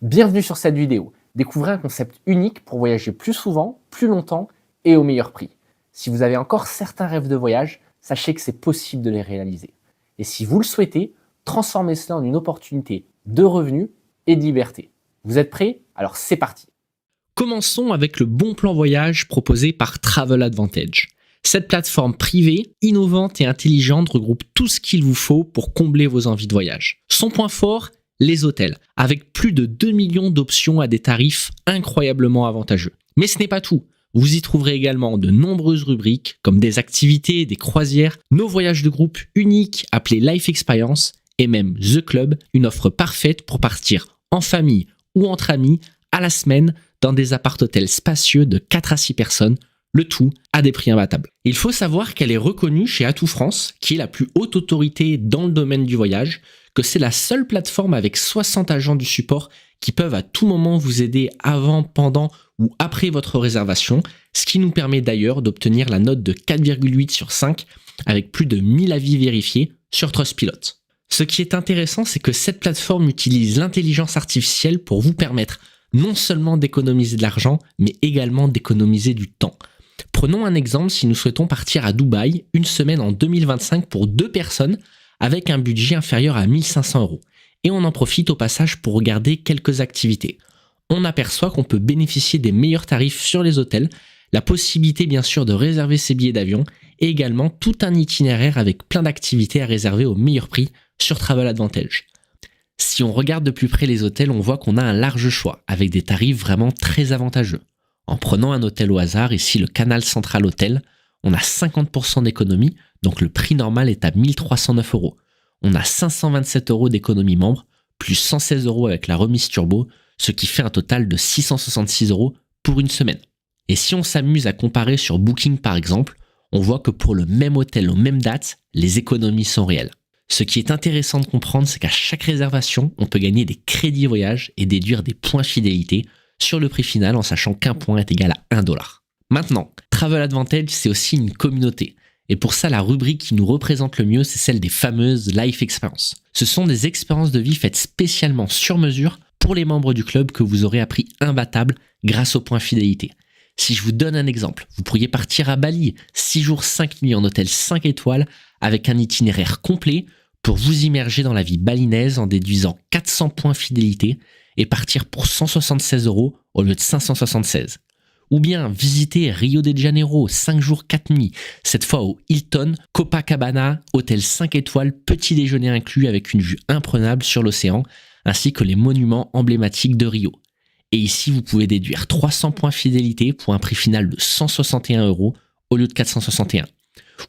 Bienvenue sur cette vidéo. Découvrez un concept unique pour voyager plus souvent, plus longtemps et au meilleur prix. Si vous avez encore certains rêves de voyage, sachez que c'est possible de les réaliser. Et si vous le souhaitez, transformez cela en une opportunité de revenus et de liberté. Vous êtes prêts? Alors c'est parti. Commençons avec le bon plan voyage proposé par Travel Advantage. Cette plateforme privée, innovante et intelligente regroupe tout ce qu'il vous faut pour combler vos envies de voyage. Son point fort, les hôtels, avec plus de 2 millions d'options à des tarifs incroyablement avantageux. Mais ce n'est pas tout. Vous y trouverez également de nombreuses rubriques, comme des activités, des croisières, nos voyages de groupe uniques appelés Life Experience, et même The Club, une offre parfaite pour partir en famille ou entre amis à la semaine dans des appart-hôtels spacieux de 4 à 6 personnes, le tout à des prix imbattables. Il faut savoir qu'elle est reconnue chez Atout France, qui est la plus haute autorité dans le domaine du voyage, que c'est la seule plateforme avec 60 agents du support qui peuvent à tout moment vous aider avant, pendant ou après votre réservation, ce qui nous permet d'ailleurs d'obtenir la note de 4,8 sur 5 avec plus de 1000 avis vérifiés sur Trustpilot. Ce qui est intéressant, c'est que cette plateforme utilise l'intelligence artificielle pour vous permettre non seulement d'économiser de l'argent, mais également d'économiser du temps. Prenons un exemple si nous souhaitons partir à Dubaï une semaine en 2025 pour 2 personnes avec un budget inférieur à 1500 €. Et on en profite au passage pour regarder quelques activités. On aperçoit qu'on peut bénéficier des meilleurs tarifs sur les hôtels, la possibilité bien sûr de réserver ses billets d'avion et également tout un itinéraire avec plein d'activités à réserver au meilleur prix sur Travel Advantage. Si on regarde de plus près les hôtels, on voit qu'on a un large choix avec des tarifs vraiment très avantageux. En prenant un hôtel au hasard, ici le Canal Central Hotel, on a 50% d'économie, donc le prix normal est à 1309 €. On a 527 € d'économie membre, plus 116 € avec la remise turbo, ce qui fait un total de 666 € pour une semaine. Et si on s'amuse à comparer sur Booking par exemple, on voit que pour le même hôtel aux mêmes dates, les économies sont réelles. Ce qui est intéressant de comprendre, c'est qu'à chaque réservation, on peut gagner des crédits voyage et déduire des points fidélité sur le prix final en sachant qu'un point est égal à 1 $. Maintenant, Travel Advantage, c'est aussi une communauté. Et pour ça, la rubrique qui nous représente le mieux, c'est celle des fameuses Life Experience. Ce sont des expériences de vie faites spécialement sur mesure pour les membres du club que vous aurez à prix imbattable grâce aux points fidélité. Si je vous donne un exemple, vous pourriez partir à Bali, 6 jours 5 nuits en hôtel 5 étoiles avec un itinéraire complet pour vous immerger dans la vie balinaise en déduisant 400 points fidélité et partir pour 176 € au lieu de 576. Ou bien visiter Rio de Janeiro, 5 jours 4 nuits, cette fois au Hilton Copacabana, hôtel 5 étoiles, petit déjeuner inclus avec une vue imprenable sur l'océan, ainsi que les monuments emblématiques de Rio. Et ici, vous pouvez déduire 300 points fidélité pour un prix final de 161 € au lieu de 461.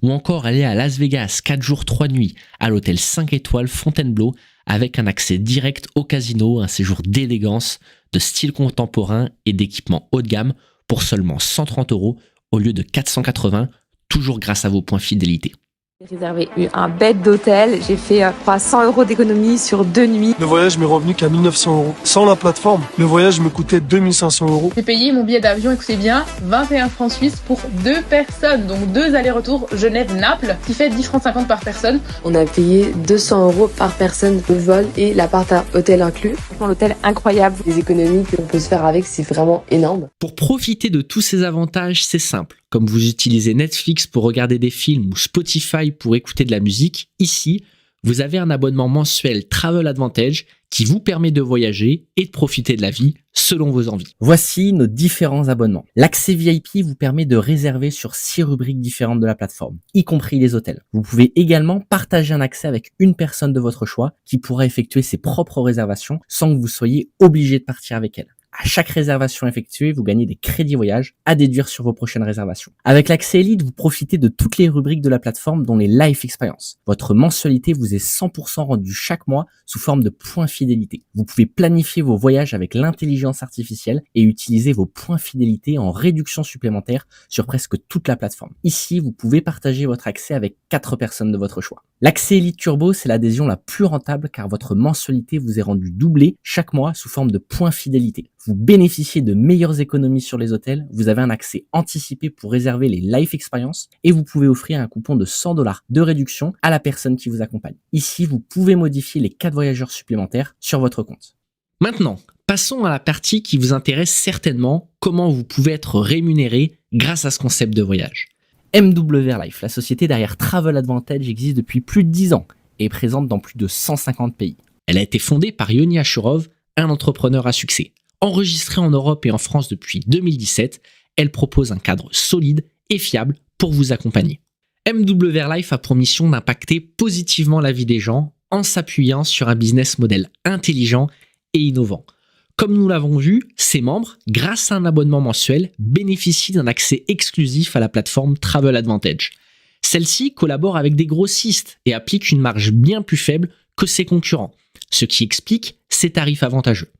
Ou encore aller à Las Vegas, 4 jours 3 nuits, à l'hôtel 5 étoiles Fontainebleau, avec un accès direct au casino, un séjour d'élégance, de style contemporain et d'équipement haut de gamme pour seulement 130 € au lieu de 480, toujours grâce à vos points fidélité. J'ai réservé un bed d'hôtel, j'ai fait 100 € d'économie sur 2 nuits. Le voyage m'est revenu qu'à 1900 €. Sans la plateforme, le voyage me coûtait 2500 €. J'ai payé mon billet d'avion, écoutez bien, 21 francs suisses pour 2 personnes, donc 2 allers-retours Genève-Naples, qui fait 10,50 francs par personne. On a payé 200 € par personne le vol et l'appart à hôtel inclus. Franchement, l'hôtel incroyable. Les économies qu'on peut se faire avec, c'est vraiment énorme. Pour profiter de tous ces avantages, c'est simple. Comme vous utilisez Netflix pour regarder des films ou Spotify pour écouter de la musique, ici, vous avez un abonnement mensuel Travel Advantage qui vous permet de voyager et de profiter de la vie selon vos envies. Voici nos différents abonnements. L'accès VIP vous permet de réserver sur 6 rubriques différentes de la plateforme, y compris les hôtels. Vous pouvez également partager un accès avec une personne de votre choix qui pourra effectuer ses propres réservations sans que vous soyez obligé de partir avec elle. À chaque réservation effectuée, vous gagnez des crédits voyage à déduire sur vos prochaines réservations. Avec l'accès Elite, vous profitez de toutes les rubriques de la plateforme, dont les Life Experience. Votre mensualité vous est 100% rendue chaque mois sous forme de points fidélité. Vous pouvez planifier vos voyages avec l'intelligence artificielle et utiliser vos points fidélité en réduction supplémentaire sur presque toute la plateforme. Ici, vous pouvez partager votre accès avec 4 personnes de votre choix. L'accès Elite Turbo, c'est l'adhésion la plus rentable car votre mensualité vous est rendue doublée chaque mois sous forme de points fidélité. Vous bénéficiez de meilleures économies sur les hôtels, vous avez un accès anticipé pour réserver les Life Experience et vous pouvez offrir un coupon de 100 $ de réduction à la personne qui vous accompagne. Ici, vous pouvez modifier les 4 voyageurs supplémentaires sur votre compte. Maintenant, passons à la partie qui vous intéresse certainement, comment vous pouvez être rémunéré grâce à ce concept de voyage. MW Life, la société derrière Travel Advantage, existe depuis plus de 10 ans et est présente dans plus de 150 pays. Elle a été fondée par Yoni Ashurov, un entrepreneur à succès. Enregistrée en Europe et en France depuis 2017, elle propose un cadre solide et fiable pour vous accompagner. MW Life a pour mission d'impacter positivement la vie des gens en s'appuyant sur un business model intelligent et innovant. Comme nous l'avons vu, ses membres, grâce à un abonnement mensuel, bénéficient d'un accès exclusif à la plateforme Travel Advantage. Celle-ci collabore avec des grossistes et applique une marge bien plus faible que ses concurrents, ce qui explique ses tarifs avantageux.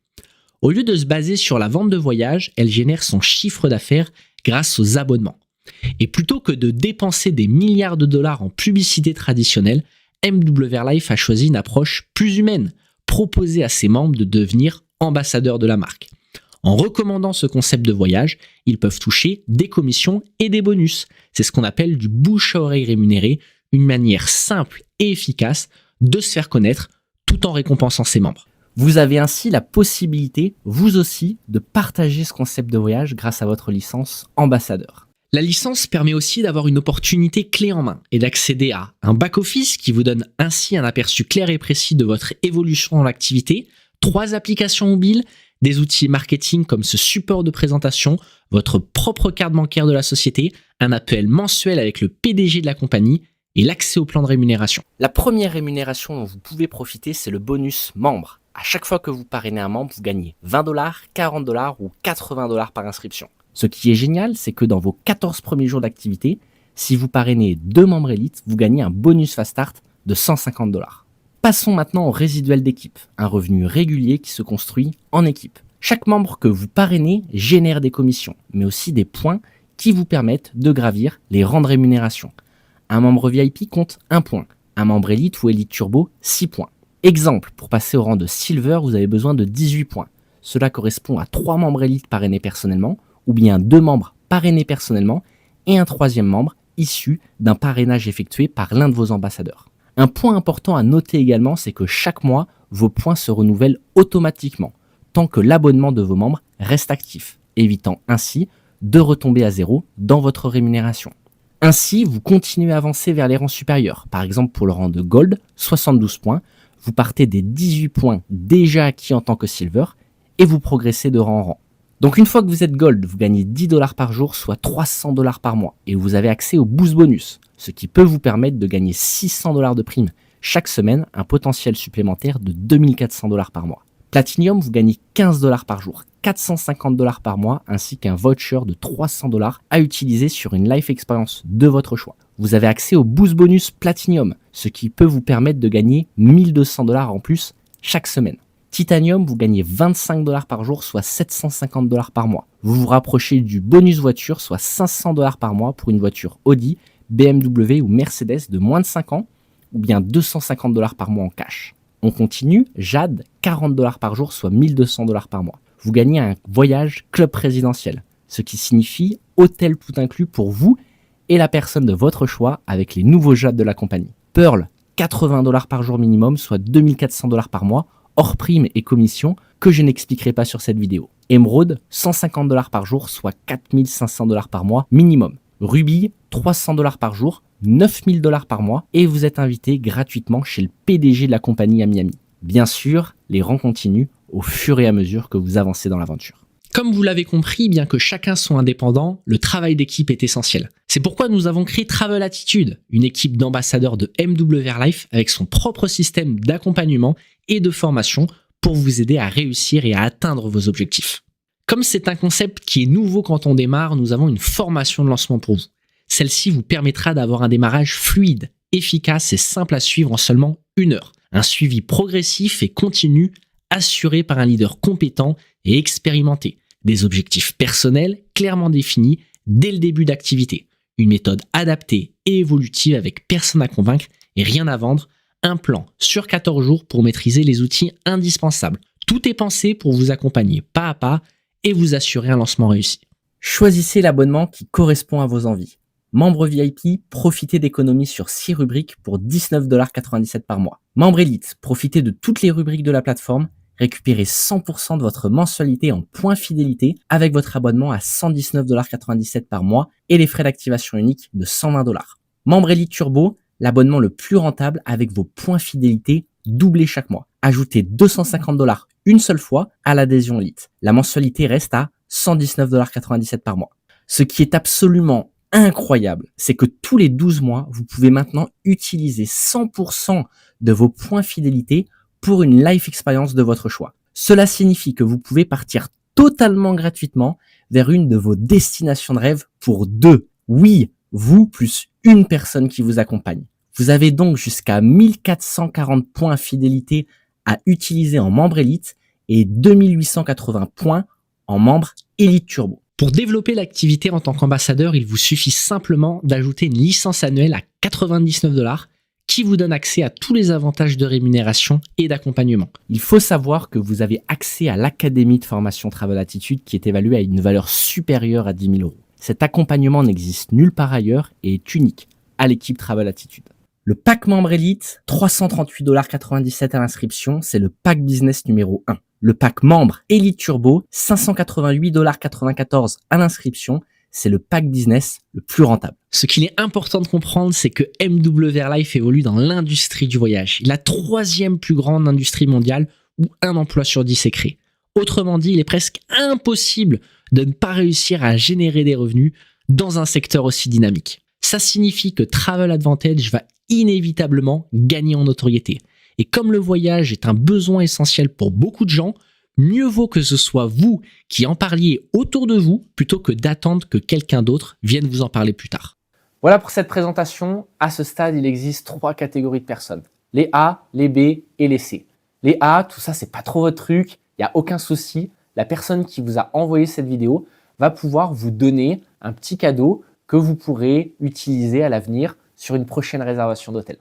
Au lieu de se baser sur la vente de voyages, elle génère son chiffre d'affaires grâce aux abonnements. Et plutôt que de dépenser des milliards de dollars en publicité traditionnelle, MW Life a choisi une approche plus humaine, proposer à ses membres de devenir ambassadeurs de la marque. En recommandant ce concept de voyage, ils peuvent toucher des commissions et des bonus. C'est ce qu'on appelle du bouche à oreille rémunéré, une manière simple et efficace de se faire connaître tout en récompensant ses membres. Vous avez ainsi la possibilité, vous aussi, de partager ce concept de voyage grâce à votre licence ambassadeur. La licence permet aussi d'avoir une opportunité clé en main et d'accéder à un back-office qui vous donne ainsi un aperçu clair et précis de votre évolution dans l'activité, 3 applications mobiles, des outils marketing comme ce support de présentation, votre propre carte bancaire de la société, un appel mensuel avec le PDG de la compagnie et l'accès au plan de rémunération. La première rémunération dont vous pouvez profiter, c'est le bonus membre. À chaque fois que vous parrainez un membre, vous gagnez $20, $40 ou $80 par inscription. Ce qui est génial, c'est que dans vos 14 premiers jours d'activité, si vous parrainez 2 membres élites, vous gagnez un bonus Fast Start de $150. Passons maintenant au résiduel d'équipe, un revenu régulier qui se construit en équipe. Chaque membre que vous parrainez génère des commissions, mais aussi des points qui vous permettent de gravir les rangs de rémunération. Un membre VIP compte 1 point, un membre élite ou élite turbo 6 points. Exemple, pour passer au rang de Silver, vous avez besoin de 18 points. Cela correspond à 3 membres élites parrainés personnellement, ou bien 2 membres parrainés personnellement, et un 3e membre issu d'un parrainage effectué par l'un de vos ambassadeurs. Un point important à noter également, c'est que chaque mois, vos points se renouvellent automatiquement, tant que l'abonnement de vos membres reste actif, évitant ainsi de retomber à zéro dans votre rémunération. Ainsi, vous continuez à avancer vers les rangs supérieurs. Par exemple, pour le rang de Gold, 72 points, vous partez des 18 points déjà acquis en tant que Silver et vous progressez de rang en rang. Donc une fois que vous êtes Gold, vous gagnez $10 par jour, soit $300 par mois, et vous avez accès au Boost Bonus, ce qui peut vous permettre de gagner $600 de prime chaque semaine, un potentiel supplémentaire de $2400 par mois. Platinum, vous gagnez $15 par jour, $450 par mois, ainsi qu'un voucher de $300 à utiliser sur une life experience de votre choix. Vous avez accès au Boost Bonus Platinum, ce qui peut vous permettre de gagner $1200 en plus chaque semaine. Titanium, vous gagnez $25 par jour, soit $750 par mois. Vous vous rapprochez du bonus voiture, soit $500 par mois pour une voiture Audi, BMW ou Mercedes de moins de 5 ans, ou bien $250 par mois en cash. On continue, Jade, $40 par jour, soit $1200 par mois. Vous gagnez un voyage club présidentiel, ce qui signifie hôtel tout inclus pour vous et la personne de votre choix avec les nouveaux Jade de la compagnie. Pearl, $80 par jour minimum, soit $2400 par mois, hors primes et commissions que je n'expliquerai pas sur cette vidéo. Emerald, $150 par jour, soit $4500 par mois minimum. Ruby, $300 par jour, $9000 par mois, et vous êtes invité gratuitement chez le PDG de la compagnie à Miami. Bien sûr, les rangs continuent au fur et à mesure que vous avancez dans l'aventure. Comme vous l'avez compris, bien que chacun soit indépendant, le travail d'équipe est essentiel. C'est pourquoi nous avons créé Travel Attitude, une équipe d'ambassadeurs de MW Life avec son propre système d'accompagnement et de formation pour vous aider à réussir et à atteindre vos objectifs. Comme c'est un concept qui est nouveau quand on démarre, nous avons une formation de lancement pour vous. Celle-ci vous permettra d'avoir un démarrage fluide, efficace et simple à suivre en seulement 1 heure. Un suivi progressif et continu assuré par un leader compétent et expérimenté. Des objectifs personnels clairement définis dès le début d'activité. Une méthode adaptée et évolutive avec personne à convaincre et rien à vendre. Un plan sur 14 jours pour maîtriser les outils indispensables. Tout est pensé pour vous accompagner pas à pas et vous assurer un lancement réussi. Choisissez l'abonnement qui correspond à vos envies. Membre VIP, profitez d'économies sur 6 rubriques pour $19,97 par mois. Membre Elite, profitez de toutes les rubriques de la plateforme, récupérez 100% de votre mensualité en points fidélité avec votre abonnement à 119,97$ par mois et les frais d'activation uniques de 120$. Membre Elite Turbo, l'abonnement le plus rentable avec vos points fidélité doublés chaque mois. Ajoutez 250$ une seule fois à l'adhésion Elite. La mensualité reste à 119,97$ par mois. Ce qui est absolument incroyable, c'est que tous les 12 mois, vous pouvez maintenant utiliser 100% de vos points fidélité pour une life expérience de votre choix. Cela signifie que vous pouvez partir totalement gratuitement vers une de vos destinations de rêve pour deux. Oui, vous plus une personne qui vous accompagne. Vous avez donc jusqu'à 1440 points fidélité à utiliser en membre élite et 2880 points en membre élite turbo. Pour développer l'activité en tant qu'ambassadeur, il vous suffit simplement d'ajouter une licence annuelle à 99$ qui vous donne accès à tous les avantages de rémunération et d'accompagnement. Il faut savoir que vous avez accès à l'académie de formation Travel Attitude qui est évaluée à une valeur supérieure à 10 000 €. Cet accompagnement n'existe nulle part ailleurs et est unique à l'équipe Travel Attitude. Le pack membre élite, 338,97$ à l'inscription, c'est le pack business numéro 1. Le pack membre Elite Turbo, 588,94$ à l'inscription, c'est le pack business le plus rentable. Ce qu'il est important de comprendre, c'est que MW Airlife évolue dans l'industrie du voyage, la 3e plus grande industrie mondiale où un emploi sur 10 est créé. Autrement dit, il est presque impossible de ne pas réussir à générer des revenus dans un secteur aussi dynamique. Ça signifie que Travel Advantage va inévitablement gagner en notoriété. Et comme le voyage est un besoin essentiel pour beaucoup de gens, mieux vaut que ce soit vous qui en parliez autour de vous plutôt que d'attendre que quelqu'un d'autre vienne vous en parler plus tard. Voilà pour cette présentation. À ce stade, il existe 3 catégories de personnes. Les A, les B et les C. Les A, tout ça, c'est pas trop votre truc. Il n'y a aucun souci. La personne qui vous a envoyé cette vidéo va pouvoir vous donner un petit cadeau que vous pourrez utiliser à l'avenir sur une prochaine réservation d'hôtel.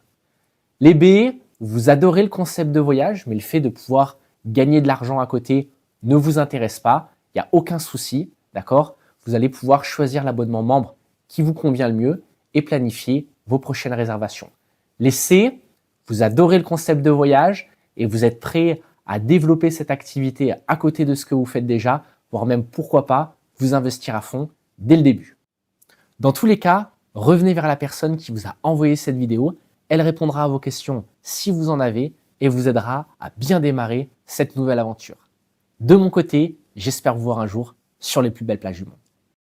Les B, vous adorez le concept de voyage, mais le fait de pouvoir gagner de l'argent à côté ne vous intéresse pas. Il n'y a aucun souci, d'accord? Vous allez pouvoir choisir l'abonnement membre qui vous convient le mieux et planifier vos prochaines réservations. Les C, vous adorez le concept de voyage et vous êtes prêt à développer cette activité à côté de ce que vous faites déjà, voire même pourquoi pas vous investir à fond dès le début. Dans tous les cas, revenez vers la personne qui vous a envoyé cette vidéo. Elle répondra à vos questions si vous en avez et vous aidera à bien démarrer cette nouvelle aventure. De mon côté, j'espère vous voir un jour sur les plus belles plages du monde.